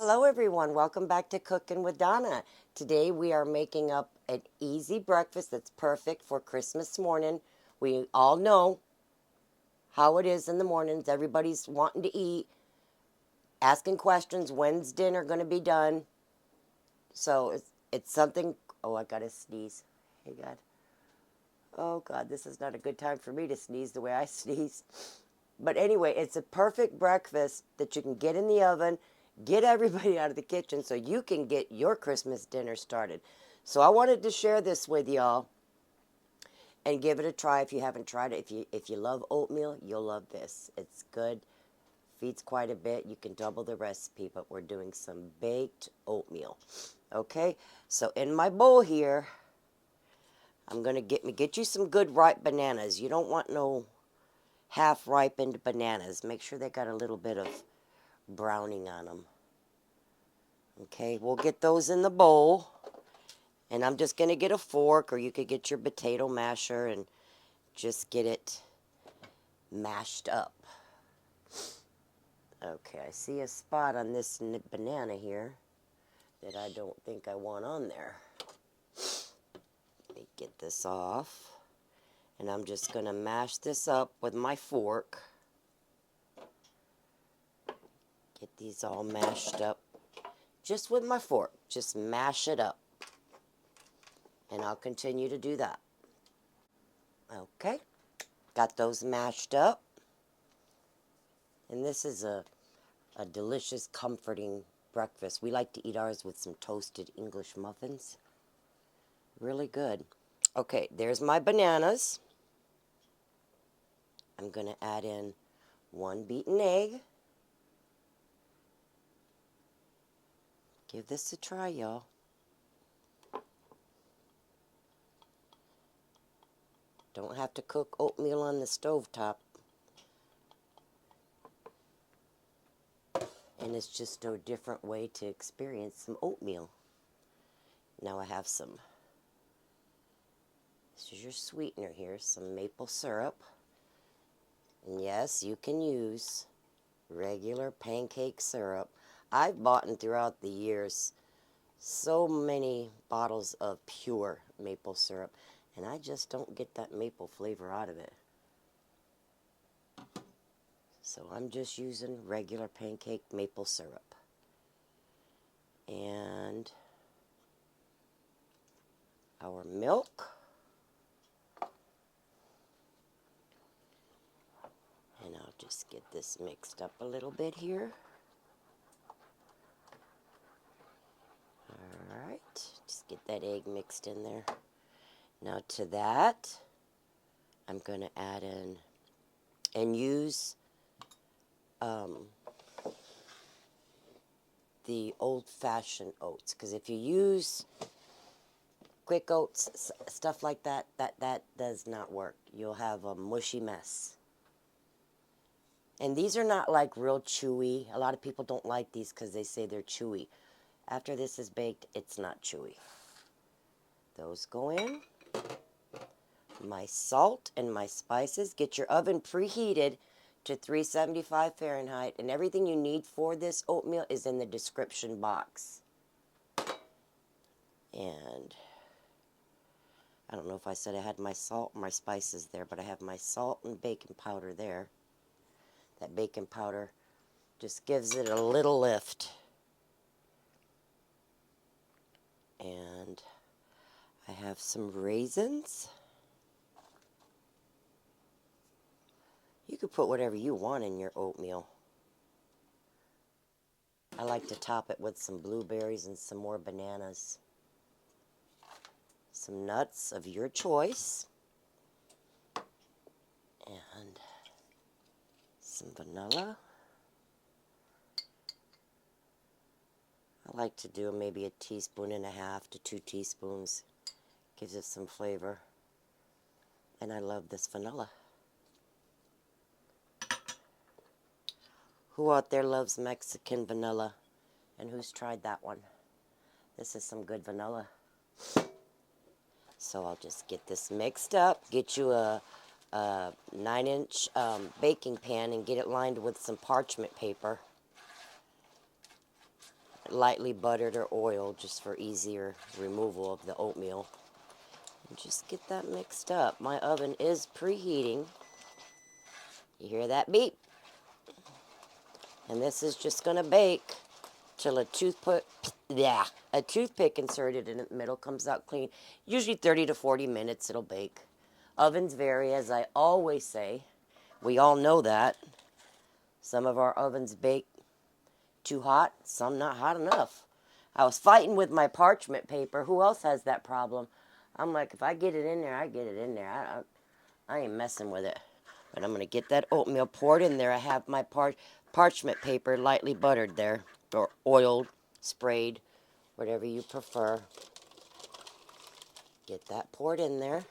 Hello, everyone. Welcome back to Cooking with Donna. Today we are making up an easy breakfast that's perfect for Christmas morning. We all know how it is in the mornings. Everybody's wanting to eat, asking questions. When's dinner going to be done? So it's something. Oh, I got to sneeze. Hey, God. Oh, God, this is not a good time for me to sneeze the way I sneeze. But anyway, it's a perfect breakfast that you can get in the oven, get everybody out of the kitchen so you can get your Christmas dinner started. So I wanted to share this with y'all and give it a try if you haven't tried it. If you love oatmeal, you'll love this. It's good. Feeds quite a bit. You can double the recipe, but we're doing some baked oatmeal. Okay? So in my bowl here, I'm going to get you some good ripe bananas. You don't want no half-ripened bananas. Make sure they got a little bit of browning on them. Okay, we'll get those in the bowl. And I'm just going to get a fork, or you could get your potato masher and just get it mashed up. Okay, I see a spot on this banana here that I don't think I want on there. Let me get this off. And I'm just going to mash this up with my fork. Get these all mashed up just with my fork. Just mash it up. And I'll continue to do that. Okay, got those mashed up. And this is a delicious, comforting breakfast. We like to eat ours with some toasted English muffins. Really good. Okay, there's my bananas. I'm going to add in 1 beaten egg. Give this a try, y'all. Don't have to cook oatmeal on the stovetop. And it's just a different way to experience some oatmeal. Now I have some, this is your sweetener here, some maple syrup. And yes, you can use regular pancake syrup. I've bought throughout the years so many bottles of pure maple syrup, and I just don't get that maple flavor out of it. So I'm just using regular pancake maple syrup. And our milk. And I'll just get this mixed up a little bit here. Alright, just get that egg mixed in there. Now to that, I'm going to add in and use the old-fashioned oats. Because if you use quick oats, stuff like that, that does not work. You'll have a mushy mess. And these are not like real chewy. A lot of people don't like these because they say they're chewy. After this is baked, it's not chewy. Those go in. My salt and my spices. Get your oven preheated to 375 Fahrenheit. And everything you need for this oatmeal is in the description box. And I don't know if I said I had my salt and my spices there, but I have my salt and baking powder there. That baking powder just gives it a little lift. And I have some raisins. You could put whatever you want in your oatmeal. I like to top it with some blueberries and some more bananas. Some nuts of your choice. And some vanilla. I like to do maybe 1.5 teaspoons to 2 teaspoons. Gives it some flavor. And I love this vanilla. Who out there loves Mexican vanilla? And who's tried that one? This is some good vanilla. So I'll just get this mixed up. Get you a 9-inch baking pan and get it lined with some parchment paper. lightly buttered or oiled just for easier removal of the oatmeal. And just get that mixed up. My oven is preheating. You hear that beep? And this is just going to bake till a toothpick inserted in the middle comes out clean. Usually 30 to 40 minutes it'll bake. Ovens vary, as I always say. We all know that. Some of our ovens bake too hot, some not hot enough. I was fighting with my parchment paper. Who else has that problem? I'm like, if I get it in there, I get it in there. I ain't messing with it. But I'm going to get that oatmeal poured in there. I have my parchment paper lightly buttered there, or oiled, sprayed, whatever you prefer. Get that poured in there.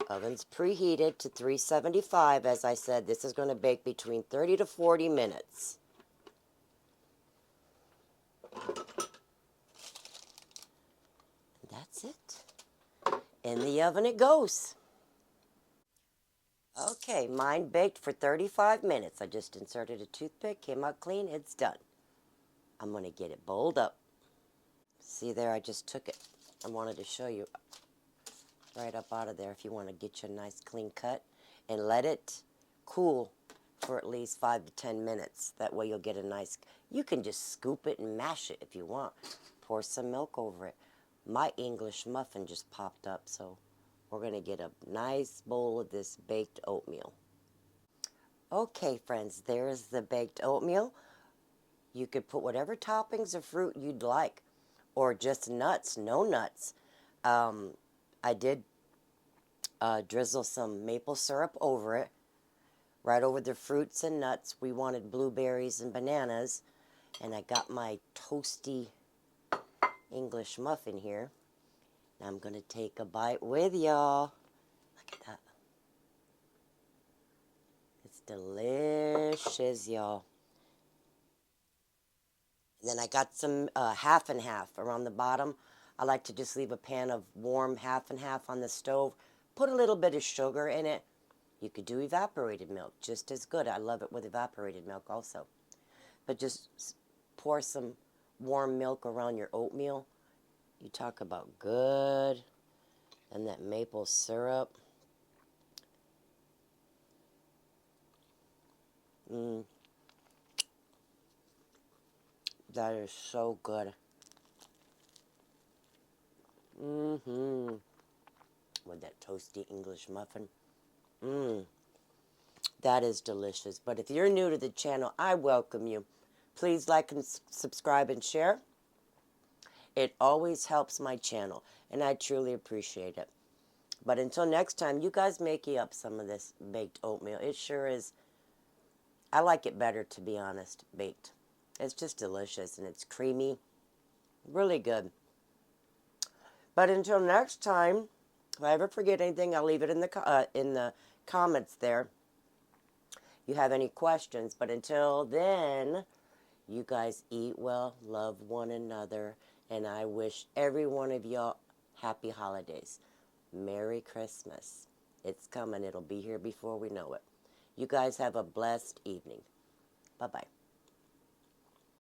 Oven's preheated to 375. As I said, this is going to bake between 30 to 40 minutes. That's it. In the oven it goes. Okay, mine baked for 35 minutes. I just inserted a toothpick, came out clean, it's done. I'm going to get it bowled up. See there, I just took it. I wanted to show you right up out of there if you want to get you a nice clean cut. And let it cool for at least 5 to 10 minutes. That way you'll get a nice, you can just scoop it and mash it if you want. Pour some milk over it. My English muffin just popped up, so we're going to get a nice bowl of this baked oatmeal. Okay, friends, there's the baked oatmeal. You could put whatever toppings of fruit you'd like, or just nuts, no nuts. I did drizzle some maple syrup over it, right over the fruits and nuts. We wanted blueberries and bananas, and I got my toasty English muffin here. Now I'm going to take a bite with y'all. Look at that. It's delicious, y'all. And then I got some half and half around the bottom. I like to just leave a pan of warm half and half on the stove. Put a little bit of sugar in it. You could do evaporated milk, just as good. I love it with evaporated milk also. But just pour some warm milk around your oatmeal. You talk about good. And that maple syrup. That is so good. With that toasty English muffin. That is delicious. But if you're new to the channel, I welcome you. Please like and subscribe and share. It always helps my channel, and I truly appreciate it. But until next time, you guys make up some of this baked oatmeal. It sure is. I like it better, to be honest, baked. It's just delicious, and it's creamy. Really good. But until next time, if I ever forget anything, I'll leave it in the comments there. You have any questions. But until then, you guys eat well, love one another, and I wish every one of y'all happy holidays. Merry Christmas. It's coming. It'll be here before we know it. You guys have a blessed evening. Bye-bye.